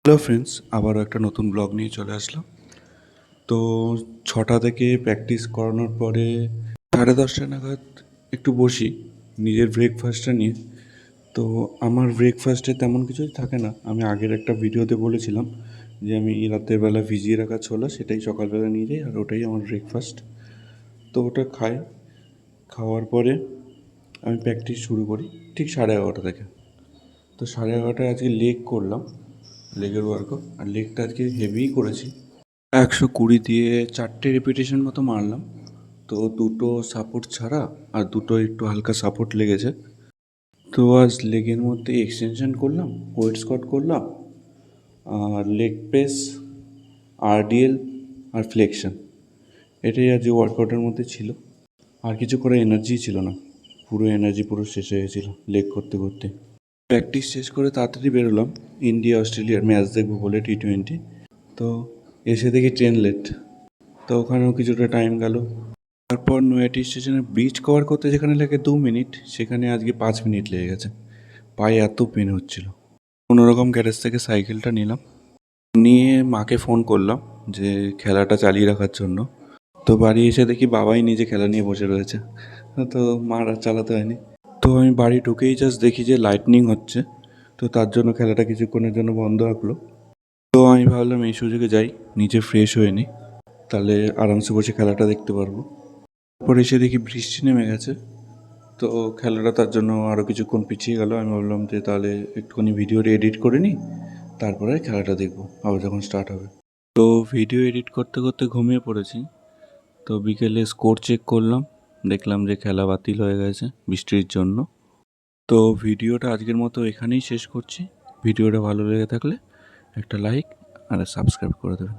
Hello friends, আবারও একটা নতুন ব্লগ নিয়ে চলে আসলাম। তো 6টা থেকে প্র্যাকটিস করানোর পরে 10:30 নাগাদ একটু বসি নিজের ব্রেকফাস্টটা নিয়ে। তো আমার ব্রেকফাস্টে তেমন কিছুই থাকে না। আমি আগের একটা ভিডিওতে বলেছিলাম যে আমি রাতের বেলা ভিজিয়ে রাখা ছোলা সেটাই সকালবেলা নিয়ে যাই, আর ওটাই আমার ব্রেকফাস্ট। তো ওটা খাই। খাওয়ার পরে আমি প্র্যাকটিস শুরু করি ঠিক 11:30 থেকে। তো 11:30টায় আজকে লেগ করলাম, লেগের ওয়ার্কআউট। আর লেগটা আজকে হেভিই করেছি। 120 দিয়ে 4টে রিপিটেশন মতো মারলাম। তো 2টো সাপোর্ট ছাড়া আর 2টো একটু হালকা সাপোর্ট লেগেছে। তো আজ লেগের মধ্যে এক্সটেনশন করলাম, ওয়েট স্কোয়াট করলাম, আর লেগ প্রেস, আরডিএল আর ফ্লেকশন। এটাই আজ ওয়ার্কআউটের মধ্যে ছিল। আর কিছু করে এনার্জি ছিল না, পুরো এনার্জি পুরো শেষ হয়ে গেছিলো লেগ করতে করতে। প্র্যাকটিস শেষ করে তাড়াতাড়ি বেরোলাম ইন্ডিয়া অস্ট্রেলিয়ার ম্যাচ দেখবো বলে, T20। তো এসে দেখি ট্রেন লেট। তো ওখানেও কিছুটা টাইম গেল। তারপর নৈহাটি স্টেশনে ব্রিজ কভার করতে যেখানে লাগে 2 মিনিট, সেখানে আজকে 5 মিনিট লেগে গেছে। পায়ে এত পেন হচ্ছিল। কোনোরকম গ্যারেজ থেকে সাইকেলটা নিলাম, নিয়ে মাকে ফোন করলাম যে খেলাটা চালিয়ে রাখার জন্য। তো বাড়ি এসে দেখি বাবাই নিজে খেলা নিয়ে বসে রয়েছে। তো মার আর চালাতে হয়নি। তো আমি বাড়ি ঢুকেই জাস্ট দেখি যে লাইটনিং হচ্ছে। তো তার জন্য খেলাটা কিছুক্ষণের জন্য বন্ধ রাখলো। তো আমি ভাবলাম এই সুযোগে যাই, নিচে ফ্রেশ হয়ে নিই, তাহলে আরামসে বসে খেলাটা দেখতে পারবো। তারপর এসে দেখি বৃষ্টি নেমে গেছে। তো খেলাটা তার জন্য আরও কিছুক্ষণ পিছিয়ে গেল। আমি ভাবলাম যে তাহলে একটুখানি ভিডিওটা এডিট করে নিই, তারপরে খেলাটা দেখবো আবার যখন স্টার্ট হবে। তো ভিডিও এডিট করতে করতে ঘুমিয়ে পড়েছি। তো বিকেলে স্কোর চেক করলাম, দেখলাম যে খেলা বাতিল হয়ে গেছে বৃষ্টির জন্য। তো ভিডিওটা আজকের মতো এখানেই শেষ করছি। ভিডিওটা ভালো লেগে থাকলে একটা লাইক আর সাবস্ক্রাইব করে দেবেন।